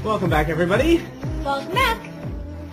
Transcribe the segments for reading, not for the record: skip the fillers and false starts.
Welcome back, everybody. Welcome back.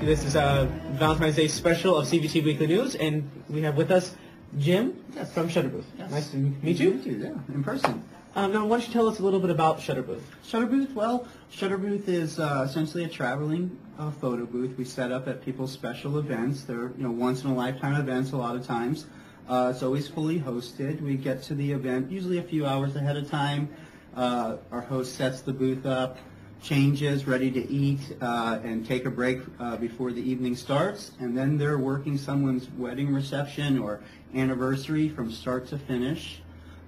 This is a Valentine's Day special of CVT Weekly News, and we have with us Jim from Shutterbooth. Yes. Nice to meet you. Meet you, yeah, in person. Now, why don't you tell us a little bit about Shutterbooth? Shutterbooth, well, Shutterbooth is essentially a traveling photo booth we set up at people's special events. They're once-in-a-lifetime events a lot of times. It's always fully hosted. We get to the event usually a few hours ahead of time. Our host sets the booth up, changes, ready to eat, and take a break before the evening starts. And then they're working someone's wedding reception or anniversary from start to finish.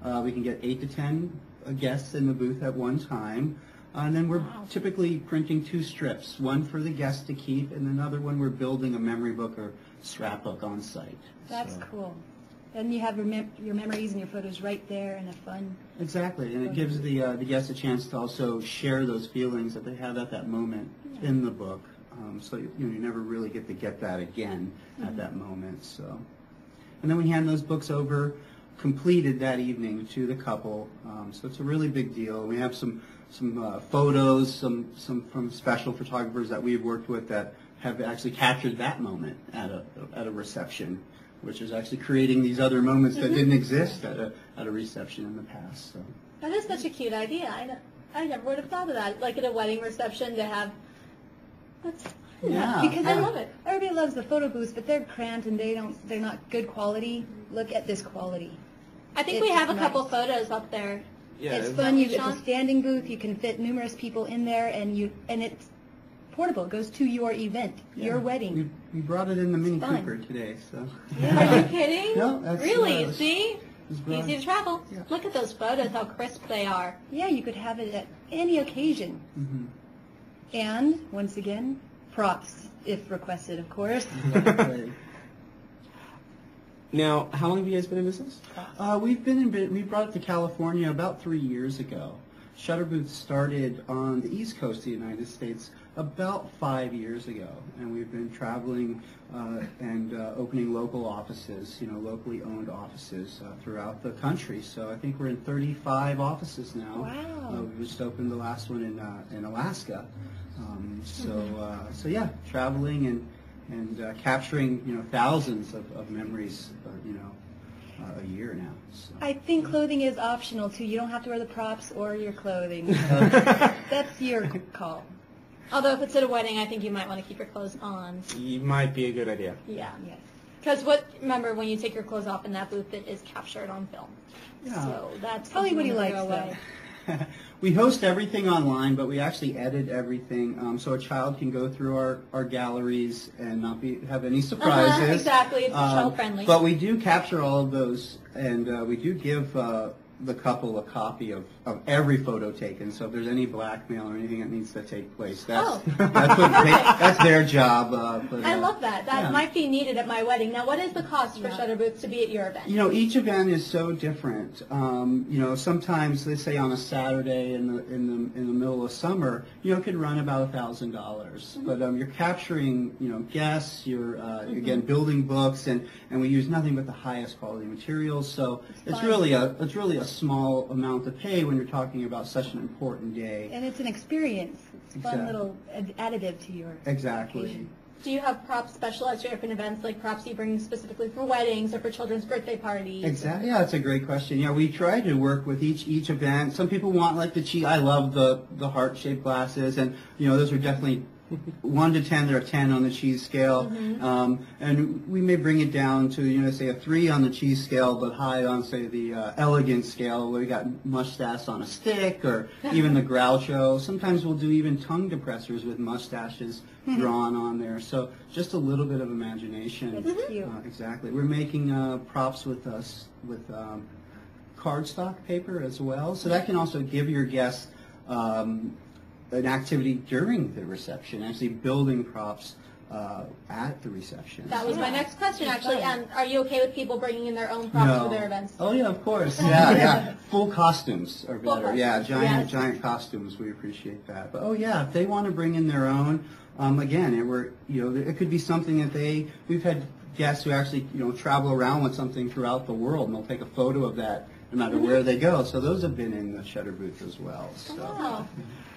We can get 8 to 10 guests in the booth at one time. And then we're typically printing 2 strips, one for the guest to keep, and another one we're building a memory book or scrapbook on site. That's cool. And you have your memories and your photos right there in a fun... Exactly, and it gives the guests a chance to also share those feelings that they have at that moment in the book. So you never really get that again at that moment. So, and then we hand those books over completed that evening to the couple. So it's a really big deal. We have some photos, some from special photographers that we've worked with that have actually captured that moment at a reception, which is actually creating these other moments that didn't exist at a reception in the past. So That is such a cute idea. I never would have thought of that. Like at a wedding reception to have... Because I love it. Everybody loves the photo booths, but they're cramped and they're not good quality. Look at this quality. I think we have a couple photos up there. Yeah, It's fun. It's a standing booth. You can fit numerous people in there, and it's portable. It goes to your event, your wedding. we brought it in the Mini Cooper today. So Are you kidding? No, that's really? See? brought- Easy to travel. Yeah. Look at those photos, how crisp they are. Yeah, you could have it at any occasion. And, once again, props, if requested, of course. Exactly. Now, how long have you guys been in business? We brought it to California about 3 years ago. Shutterbooth started on the East Coast of the United States about 5 years ago, and we've been traveling and opening local offices, locally owned offices throughout the country. So I think we're in 35 offices now. Wow. We just opened the last one in Alaska. So yeah, traveling and capturing thousands of memories a year now. So. I think clothing is optional, too. You don't have to wear the props or your clothing. That's your call. Although if it's at a wedding, I think you might want to keep your clothes on. It might be a good idea. Yeah. Yes. Because remember, when you take your clothes off in that booth, it is captured on film. Yeah. So that's Probably what he something likes, to go away. We host everything online, but we actually edit everything so a child can go through our galleries and not have any surprises. Exactly, it's child friendly. But we do capture all of those, and we do give the couple a copy of every photo taken. So if there's any blackmail or anything that needs to take place, that's their job. I love that. That might be needed at my wedding. Now, what is the cost for Shutterbooth to be at your event? Each event is so different. Sometimes, let's say on a Saturday in the middle of summer, it could run about $1,000. But you're capturing, guests. You're again building books, and we use nothing but the highest quality materials. So it's really a small amount to pay when you're talking about such an important day. And it's an experience. It's a fun little additive to your occasion. Do you have props specialized for different events, like props you bring specifically for weddings or for children's birthday parties? Exactly. Yeah, that's a great question. Yeah, we try to work with each event. Some people want like the cheese. I love the heart-shaped glasses, and those are definitely 1 to 10. They're a 10 on the cheese scale, and we may bring it down to say a 3 on the cheese scale, but high on say the elegant scale, where we got mustache on a stick, or even the Groucho. Sometimes we'll do even tongue depressors with mustaches drawn on there. So just a little bit of imagination. That's cute. Exactly. We're making props with cardstock paper as well, so that can also give your guests an activity during the reception, actually building props at the reception. That was my next question, actually. Are you okay with people bringing in their own props for their events? Oh yeah, of course. Yeah. Full costumes are better. Full Yeah, costumes. giant costumes. We appreciate that. But if they want to bring in their own, again, it could be something that we've had guests who actually travel around with something throughout the world, and they'll take a photo of that no matter where they go. So those have been in the Shutter booth as well. So. Wow.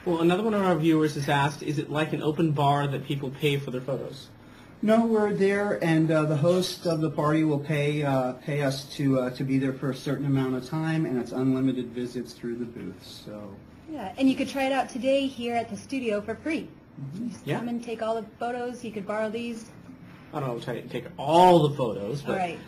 Well, another one of our viewers has asked, is it like an open bar that people pay for their photos? No, we're there, and the host of the party will pay us to be there for a certain amount of time, and it's unlimited visits through the booth. So. Yeah, and you could try it out today here at the studio for free. Just Yeah. come and take all the photos. You could borrow these. I don't know, try to take all the photos. But All right.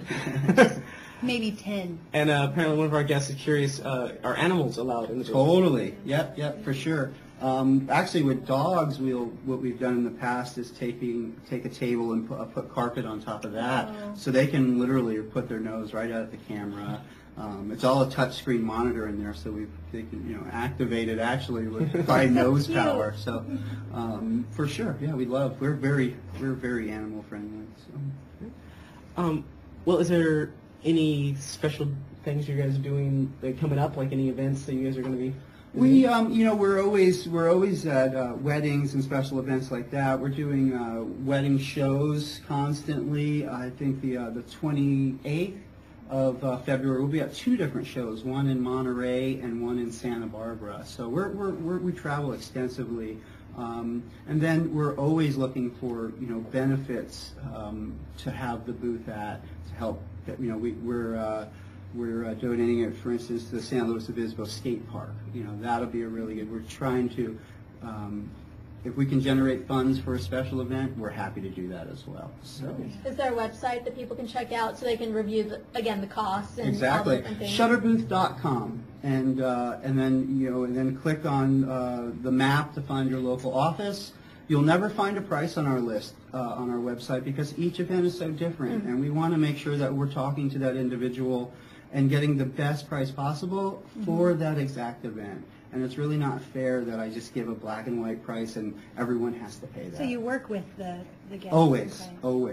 Just maybe 10. And apparently one of our guests is curious, are animals allowed in the booth? Totally. Yep, for sure. Actually, with dogs, what we've done in the past is take a table and put carpet on top of that, so they can literally put their nose right out at the camera. It's all a touchscreen monitor in there, so they can activate it actually by nose power. So for sure, yeah, we're very animal friendly. So. Well, is there any special things you guys are doing coming up, like any events that you guys are going to be? We, we're always at weddings and special events like that. We're doing wedding shows constantly. I think the 28th of February we'll be at 2 different shows, one in Monterey and one in Santa Barbara. So we travel extensively, and then we're always looking for benefits to have the booth at to help. We're donating it, for instance, to the San Luis Obispo Skate Park. That'll be a really good. We're trying to, if we can generate funds for a special event, we're happy to do that as well. So. Is there a website that people can check out so they can review the costs and all Exactly. the different things? Shutterbooth.com, and then click on the map to find your local office. You'll never find a price on our list on our website because each event is so different, and we want to make sure that we're talking to that individual and getting the best price possible for that exact event. And it's really not fair that I just give a black and white price and everyone has to pay that. So you work with the guests? Always.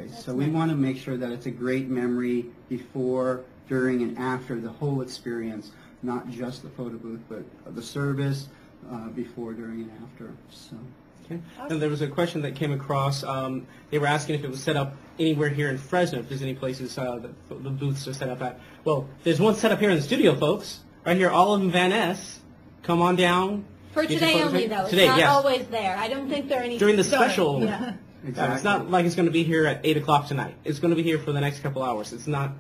That's So we nice. want to make sure that it's a great memory before, during, and after the whole experience, not just the photo booth, but the service before, during, and after. So. Okay. And there was a question that came across. They were asking if it was set up anywhere here in Fresno, if there's any places that the booths are set up at. Well, there's one set up here in the studio, folks. Right here, Olive and Van Ness. Come on down. For Get your today photos only, taken. though. It's Today, not yes. always there. I don't think there are any... During the Sorry. special. Yeah. Exactly. It's not like it's going to be here at 8 o'clock tonight. It's going to be here for the next couple hours. It's not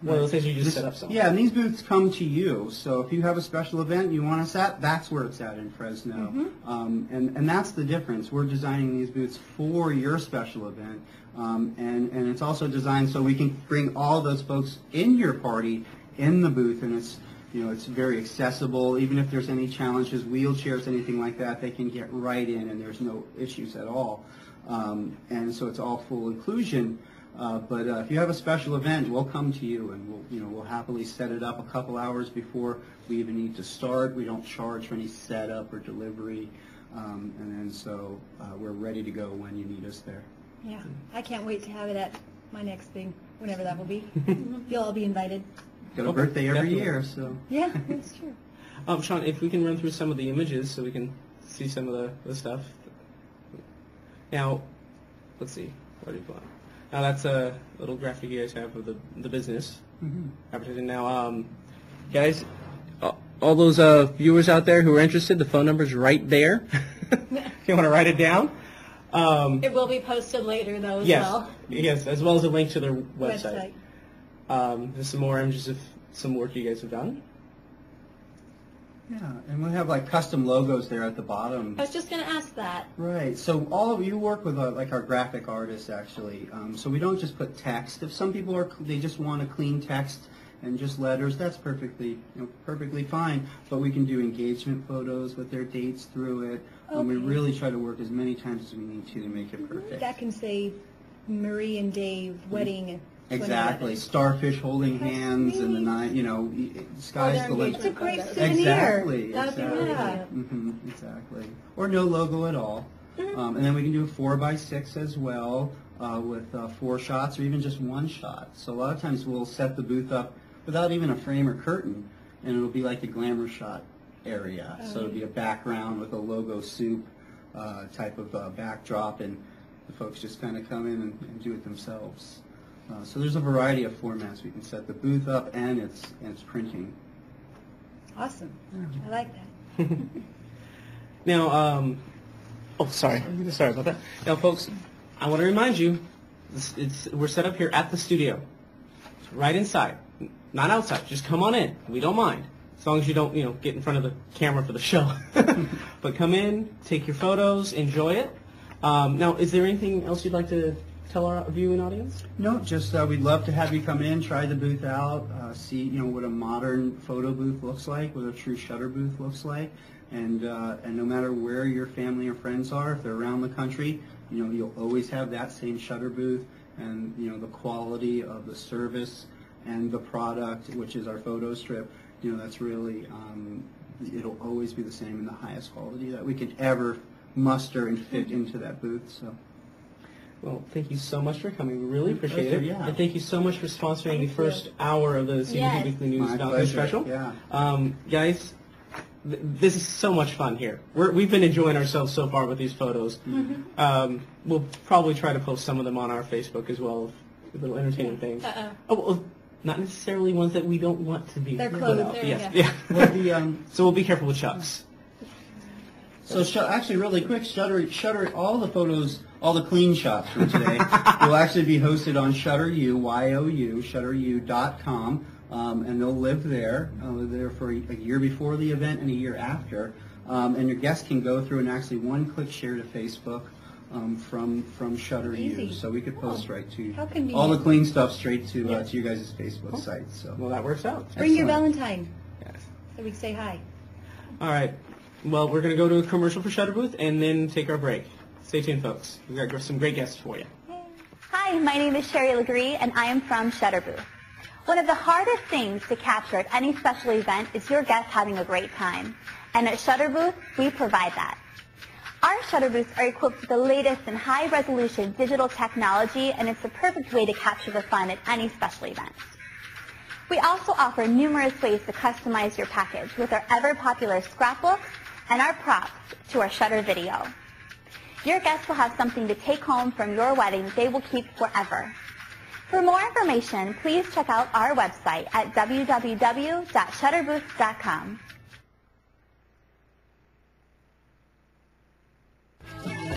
one of those things you just set up somewhere. Yeah, and these booths come to you. So if you have a special event you want us at, that's where it's at in Fresno. And that's the difference. We're designing these booths for your special event. And it's also designed so we can bring all those folks in your party in the booth, and it's very accessible. Even if there's any challenges, wheelchairs, anything like that, they can get right in, and there's no issues at all. And so it's all full inclusion. But if you have a special event, we'll come to you, and we'll happily set it up a couple hours before we even need to start. We don't charge for any setup or delivery, and then so we're ready to go when you need us there. Yeah, I can't wait to have it at my next thing, whenever that will be. You'll all be invited. Got a Okay, birthday every definitely. year, so. Yeah, that's true. Sean, if we can run through some of the images so we can see some of the stuff. Now, let's see. What do you want? Now that's a little graphic you guys have of the business advertising. Now, guys, all those viewers out there who are interested, the phone number's right there. If you want to write it down. It will be posted later, though, as Yes, well. yes, as well as a link to their website. There's some more images of some work you guys have done. Yeah, and we have like custom logos there at the bottom. I was just going to ask that. Right. So all of you work with like our graphic artists actually. So we don't just put text. If some people they just want a clean text and just letters, that's perfectly fine. But we can do engagement photos with their dates through it. We really try to work as many times as we need to make it perfect. That can say Marie and Dave wedding. Exactly. Starfish holding hands and the night, sky's the limit. It's a great souvenir. Exactly. That'd be exactly. really Exactly. Or no logo at all. And then we can do a 4x6 as well with 4 shots or even just 1 shot. So a lot of times we'll set the booth up without even a frame or curtain, and it'll be like the glamour shot area. So it'll be a background with a logo soup type of backdrop, and the folks just kind of come in and do it themselves. So there's a variety of formats we can set the booth up and its printing. Awesome. I like that. Now, sorry about that. Now, folks, I want to remind you, we're set up here at the studio, right inside, not outside. Just come on in. We don't mind, as long as you don't, get in front of the camera for the show. But come in, take your photos, enjoy it. Now, is there anything else you'd like to tell our viewing audience? No, just we'd love to have you come in, try the booth out, see what a modern photo booth looks like, what a true shutter booth looks like, and no matter where your family or friends are, if they're around the country, you'll always have that same shutter booth, and the quality of the service and the product, which is our photo strip, that's really it'll always be the same in the highest quality that we could ever muster and fit into that booth. So. Well, thank you so much for coming. We really appreciate it. Yeah. And thank you so much for sponsoring the first hour of the CBC Weekly News Valentines special. Yeah. Guys, this is so much fun here. We've been enjoying ourselves so far with these photos. Mm-hmm. We'll probably try to post some of them on our Facebook as well, little entertaining things. Oh, well, not necessarily ones that we don't want to be. They're closed. Yes. Yeah. Well, so we'll be careful with Chucks. So actually, really quick, Shutter, all the photos, all the clean shots from today will actually be hosted on Shutteru, Y-O-U, shutteru.com, and they'll live there. Live there for a year before the event and a year after. And your guests can go through and actually one-click share to Facebook from Shutteru. Easy. So we could post right to How convenient. all the clean stuff straight to your guys' Facebook site. So Well, that works out. Bring your Valentine Yes. so we can say hi. All right. Well, we're going to go to a commercial for Shutter Booth and then take our break. Stay tuned, folks. We've got some great guests for you. Hi, my name is Sherry Legree, and I am from Shutter Booth. One of the hardest things to capture at any special event is your guests having a great time. And at Shutter Booth, we provide that. Our Shutter Booths are equipped with the latest and high-resolution digital technology, and it's the perfect way to capture the fun at any special event. We also offer numerous ways to customize your package with our ever-popular scrapbooks and our props to our Shutter video. Your guests will have something to take home from your wedding they will keep forever. For more information, please check out our website at www.shutterbooth.com.